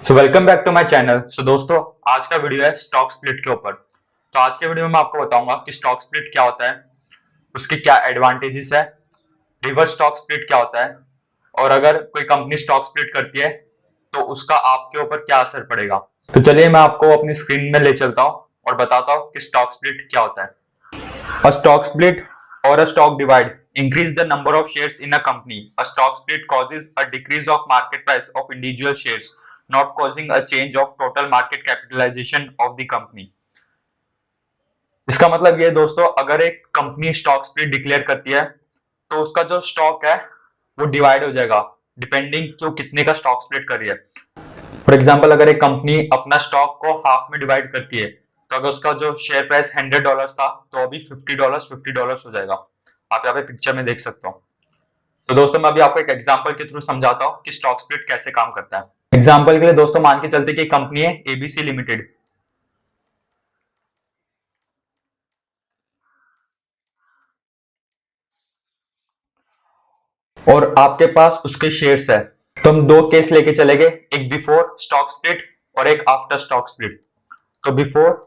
So welcome back to my channel. So दोस्तों, आज का वीडियो है स्टॉक स्प्लिट के ऊपर। तो आज के वीडियो में मैं आपको बताऊंगा कि स्टॉक स्प्लिट क्या होता है, उसके क्या एडवांटेजेस है, रिवर्स स्टॉक स्प्लिट क्या होता है, और अगर कोई कंपनी स्टॉक स्प्लिट करती है तो उसका आपके ऊपर क्या असर पड़ेगा। तो चलिए मैं आपको अपनी स्क्रीन में ले चलता हूँ और बताता हूँ कि स्टॉक स्प्लिट क्या होता है। A stock split or a stock divide increase the number of shares in a company. A stock split causes a decrease of market price of individual shares, not causing a change of total market capitalization of the company. इसका मतलब ये दोस्तों, अगर एक company stock split declare करती है तो उसका जो स्टॉक है वो डिवाइड हो जाएगा डिपेंडिंग कि वो कितने का स्टॉक स्प्लिट कर रही है। फॉर एग्जाम्पल, अगर एक कंपनी अपना स्टॉक को हाफ में डिवाइड करती है तो अगर उसका जो शेयर प्राइस $100 था तो अभी $50 हो जाएगा। आप यहाँ पे पिक्चर में देख सकते हो। तो दोस्तों, मैं अभी आपको एक एग्जांपल के थ्रू समझाता हूँ कि स्टॉक स्प्लिट कैसे काम करता है। एग्जांपल के लिए दोस्तों, मान के चलते कि कंपनी है एबीसी लिमिटेड, और आपके पास उसके शेयर्स है। तो हम दो केस लेके चलेंगे, एक बिफोर स्टॉक स्प्लिट और एक आफ्टर स्टॉक स्प्लिट। तो बिफोर,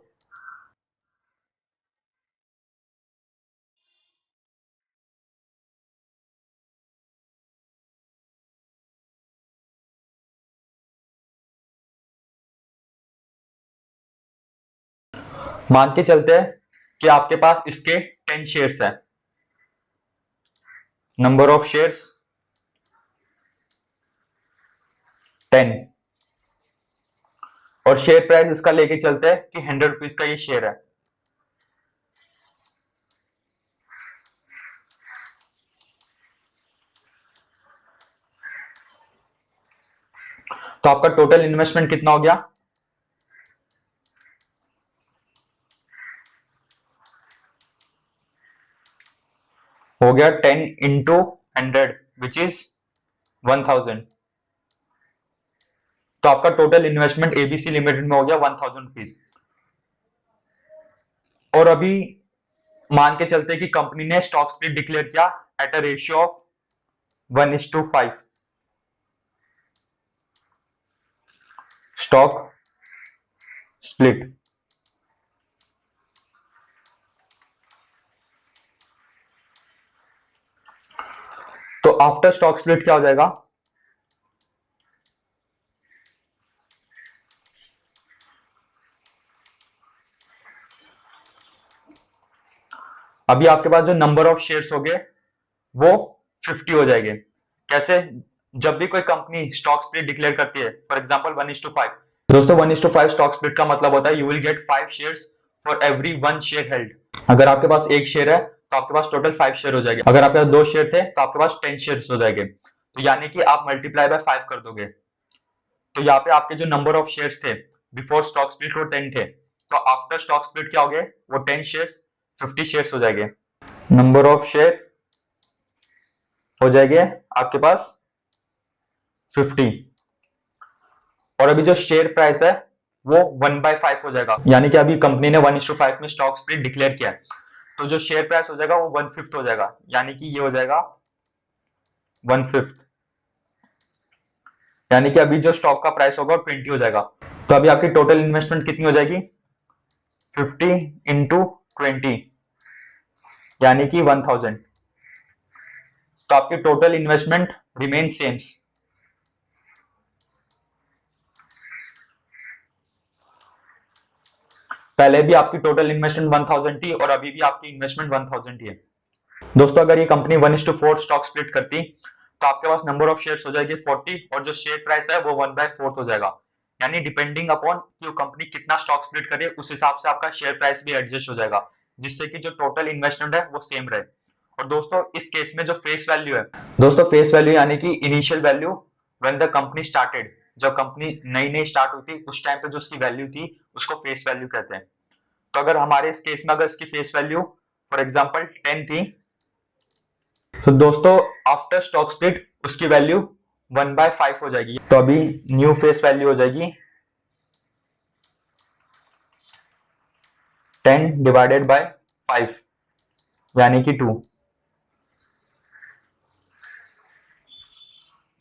मान के चलते हैं कि आपके पास इसके 10 शेयर्स है, नंबर ऑफ शेयर्स 10, और शेयर प्राइस इसका लेके चलते हैं कि ₹100 का ये शेयर है। तो आपका टोटल इन्वेस्टमेंट कितना हो गया? हो गया 10 इंटू 100 विच इज 1000। तो आपका टोटल इन्वेस्टमेंट एबीसी लिमिटेड में हो गया ₹1000। और अभी मान के चलते कि कंपनी ने स्टॉक स्प्लिट डिक्लेयर किया at a ratio of 1:5 stock split. तो आफ्टर स्टॉक स्प्लिट क्या हो जाएगा? अभी आपके पास जो नंबर ऑफ शेयर्स हो गए वो 50 हो जाएंगे। कैसे? जब भी कोई कंपनी स्टॉक स्प्लिट डिक्लेयर करती है, फॉर एग्जांपल 1:5। दोस्तों, 1:5 स्टॉक स्प्लिट का मतलब होता है you will get 5 shares for every 1 share held. अगर आपके पास एक शेयर है तो आपके पास टोटल 5 शेयर हो जाएंगे। अगर आपके पास 2 शेयर थे तो आपके पास 10 शेयर्स हो जाएंगे। तो यानी कि आप मल्टीप्लाई बाय 5 कर दोगे। तो यहाँ पे आपके जो नंबर ऑफ शेयर्स थे बिफोर स्टॉक स्प्लिट वो 10 थे, तो आफ्टर स्टॉक स्प्लिट क्या हो गए? वो 10 शेयर्स 50 शेयर्स हो जाएंगे। नंबर ऑफ शेयर हो जाएंगे आपके पास 50, और अभी जो शेयर प्राइस है वो 1/5 हो जाएगा। यानी कि अभी कंपनी ने 1:5 में स्टॉक स्प्लिट डिक्लेयर किया है, तो जो शेयर प्राइस हो जाएगा वो 1/5 हो जाएगा, यानी कि ये हो जाएगा 1/5। यानी कि अभी जो स्टॉक का प्राइस होगा वो 20 हो जाएगा। तो अभी आपकी टोटल इन्वेस्टमेंट कितनी हो जाएगी? 50 इंटू 20 यानी कि 1000। तो आपकी टोटल इन्वेस्टमेंट रिमेन सेम्स। पहले भी आपकी टोटल इन्वेस्टमेंट 1000 थी और अभी भी आपकी इन्वेस्टमेंट 1000 ही है। दोस्तों, अगर ये कंपनी 1:4 स्टॉक स्प्लिट करती तो आपके पास नंबर ऑफ शेयर्स हो जाएगी 40 और जो शेयर प्राइस है वो 1/4 हो जाएगा। यानी डिपेंडिंग अपॉन कि वो कंपनी कितना स्टॉक स्प्लिट करे उस हिसाब से आपका शेयर प्राइस भी एडजस्ट हो जाएगा, जिससे कि जो टोटल इन्वेस्टमेंट है वो सेम रहे। और दोस्तों, इस केस में जो फेस वैल्यू है, दोस्तों फेस वैल्यू यानी कि initial value when the company started, जब कंपनी नई नई स्टार्ट हुई थी उस टाइम पे जो उसकी वैल्यू थी उसको फेस वैल्यू कहते हैं। तो अगर हमारे इस केस में अगर इसकी फेस वैल्यू फॉर एग्जांपल 10 थी, तो दोस्तों आफ्टर स्टॉक स्प्लिट उसकी वैल्यू 1/5 हो जाएगी। तो अभी न्यू फेस वैल्यू हो जाएगी 10 डिवाइडेड बाय 5 यानी कि 2।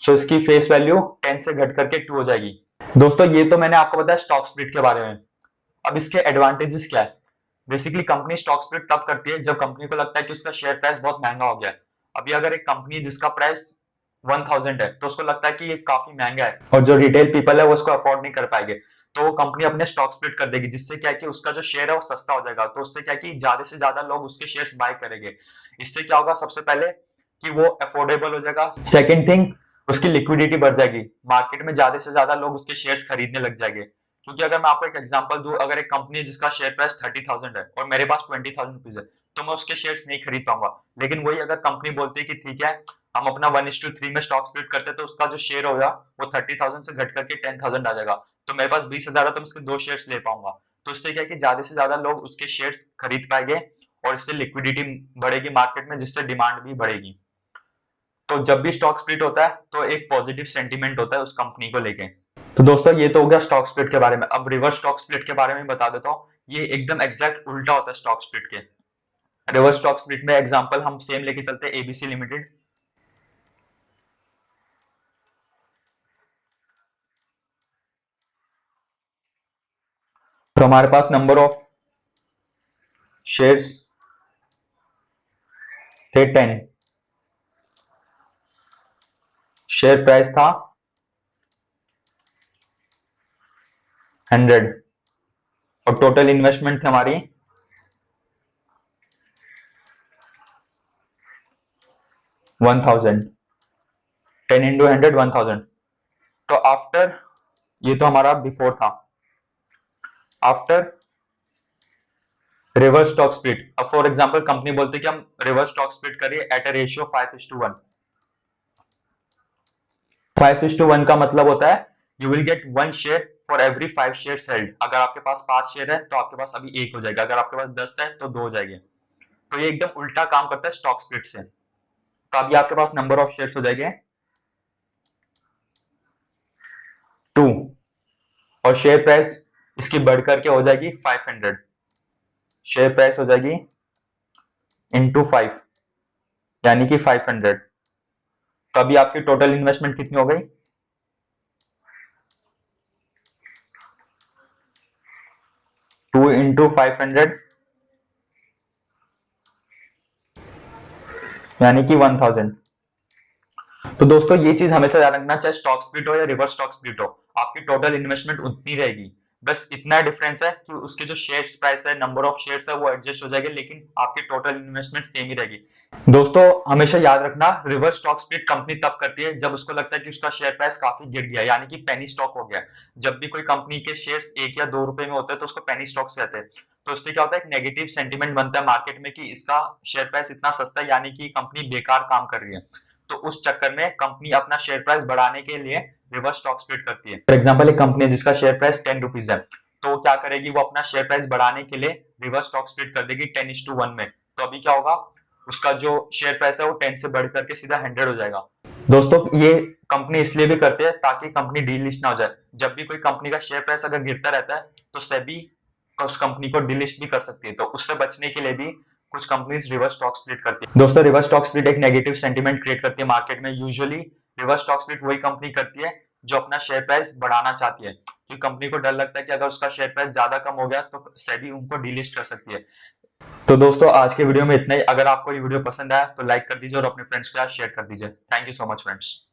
सो इसकी फेस वैल्यू 10 से घट करके 2 हो जाएगी। दोस्तों ये तो मैंने आपको बताया स्टॉक स्प्लिट के बारे में। अब इसके एडवांटेजेस क्या है? बेसिकली कंपनी स्टॉक स्प्लिट तब करती है जब कंपनी को लगता है कि उसका शेयर प्राइस बहुत महंगा हो गया है। अभी अगर एक कंपनी जिसका प्राइस 1000 है तो उसको लगता है कि ये काफी महंगा है और जो रिटेल पीपल है वो उसको अफोर्ड नहीं कर पाएंगे, तो वो कंपनी अपने स्टॉक स्प्लिट कर देगी, जिससे क्या है कि उसका जो शेयर है वो सस्ता हो जाएगा। तो उससे क्या है कि ज्यादा से ज्यादा लोग उसके शेयर्स बाय करेंगे। इससे क्या होगा, सबसे पहले कि वो अफोर्डेबल हो जाएगा। सेकेंड थिंग, उसकी लिक्विडिटी बढ़ जाएगी, मार्केट में ज्यादा से ज्यादा लोग उसके शेयर्स खरीदने लग जाएंगे। क्योंकि अगर मैं आपको एक एग्जांपल दूं, अगर एक कंपनी है जिसका शेयर प्राइस 30,000 है और मेरे पास 20,000 रुपीज है, तो मैं उसके शेयर्स नहीं खरीद पाऊंगा। लेकिन वही अगर कंपनी बोलती है कि ठीक है, हम अपना 1:3 में स्टॉक स्प्लिट करते हैं, तो उसका जो शेयर होगा वो 30,000 से घट करके 10,000 आ जाएगा। तो मेरे पास 20,000 है, तो मैं उसके 2 शेयर्स ले पाऊंगा। तो इससे क्या है कि ज्यादा से ज्यादा लोग उसके शेयर्स खरीद पाएंगे और इससे लिक्विडिटी बढ़ेगी मार्केट में, जिससे डिमांड भी बढ़ेगी। तो जब भी स्टॉक स्प्लिट होता है तो एक पॉजिटिव सेंटीमेंट होता है उस कंपनी को लेके। तो दोस्तों ये तो हो गया स्टॉक स्प्लिट के बारे में। अब रिवर्स स्टॉक स्प्लिट के बारे में बता देता हूँ। ये एकदम एग्जैक्ट उल्टा होता है स्टॉक स्प्लिट के। रिवर्स स्टॉक स्प्लिट में एग्जांपल हम सेम लेके चलते हैं, एबीसी लिमिटेड। तो हमारे पास नंबर ऑफ शेयर्स थे 10, शेयर प्राइस था 100 और टोटल इन्वेस्टमेंट थी हमारी 1000। 10 इंटू 100 1000। तो आफ्टर, ये तो हमारा बिफोर था। आफ्टर रिवर्स स्टॉक स्प्लिट, अब फॉर एग्जांपल कंपनी बोलती है कि हम रिवर्स स्टॉक स्प्लिट करिए एट अ रेशियो 5:1। 5:1 का मतलब होता है you will get 1 share for every 5 share held. अगर आपके पास 5 शेयर है तो आपके पास अभी 1 हो जाएगा, अगर आपके पास 10 है तो 2 हो जाएंगे। तो ये एकदम उल्टा काम करता है स्टॉक स्प्लिट से। तो अभी आपके पास नंबर ऑफ शेयर्स हो जाएंगे 2 और शेयर प्राइस इसकी बढ़ करके हो जाएगी 500। शेयर प्राइस हो जाएगी इंटू 5, यानी कि 500। तो अभी आपकी टोटल इन्वेस्टमेंट कितनी हो गई? 2 इंटू 500 यानी कि 1000। तो दोस्तों ये चीज हमेशा याद रखना, चाहे स्टॉक स्प्लिट हो या रिवर्स स्टॉक स्प्लिट हो, आपकी टोटल इन्वेस्टमेंट उतनी रहेगी। बस इतना डिफरेंस है कि उसके जो शेयर प्राइस है, नंबर ऑफ शेयर्स है, वो एडजस्ट हो जाएंगे, लेकिन आपकी टोटल इन्वेस्टमेंट सेम ही रहेगी। दोस्तों हमेशा याद रखना, रिवर्स स्टॉक स्प्लिट कंपनी तब करती है जब उसको लगता है कि उसका शेयर प्राइस काफी गिर गया, यानी कि पेनी स्टॉक हो गया। जब भी कोई कंपनी के शेयर्स 1 या 2 रुपए में होते हैं तो उसको पेनी स्टॉक्स कहते हैं। तो इससे क्या होता है, एक नेगेटिव सेंटीमेंट बनता है मार्केट में कि इसका शेयर प्राइस इतना सस्ता है, यानी कि कंपनी बेकार काम कर रही है। तो उस चक्कर में कंपनी अपना शेयर प्राइस बढ़ाने के लिए रिवर्स स्टॉक स्प्लिट करती है। फॉर एग्जाम्पल एक कंपनी जिसका शेयर प्राइस 10 रुपीज है, तो क्या करेगी, वो अपना शेयर प्राइस बढ़ाने के लिए रिवर्स स्टॉक स्प्लिट कर देगी 10:1 में। तो अभी क्या होगा, उसका जो शेयर प्राइस है वो 10 से बढ़ करके सीधा 100 हो जाएगा। दोस्तों ये कंपनी इसलिए भी करते हैं ताकि कंपनी डीलिस्ट ना हो जाए। जब भी कोई कंपनी का शेयर प्राइस अगर गिरता रहता है तो सेबी उस कंपनी को डिलिस्ट भी कर सकती है। तो उससे बचने के लिए भी कुछ कंपनीज रिवर्स स्टॉक स्प्लिट करती है। दोस्तों रिवर्स स्टॉक स्प्लिट एक नेगेटिव सेंटीमेंट क्रिएट करती है मार्केट में। यूजुअली रिवर्स स्टॉक स्प्लिट वही कंपनी करती है जो अपना शेयर प्राइस बढ़ाना चाहती है, क्योंकि कंपनी को डर लगता है कि अगर उसका शेयर प्राइस ज्यादा कम हो गया तो सेबी उनको डिलिस्ट कर सकती है। तो दोस्तों आज के वीडियो में इतना ही। अगर आपको ये वीडियो पसंद आया तो लाइक कर दीजिए और अपने फ्रेंड्स के साथ शेयर कर दीजिए। Thank you so much friends.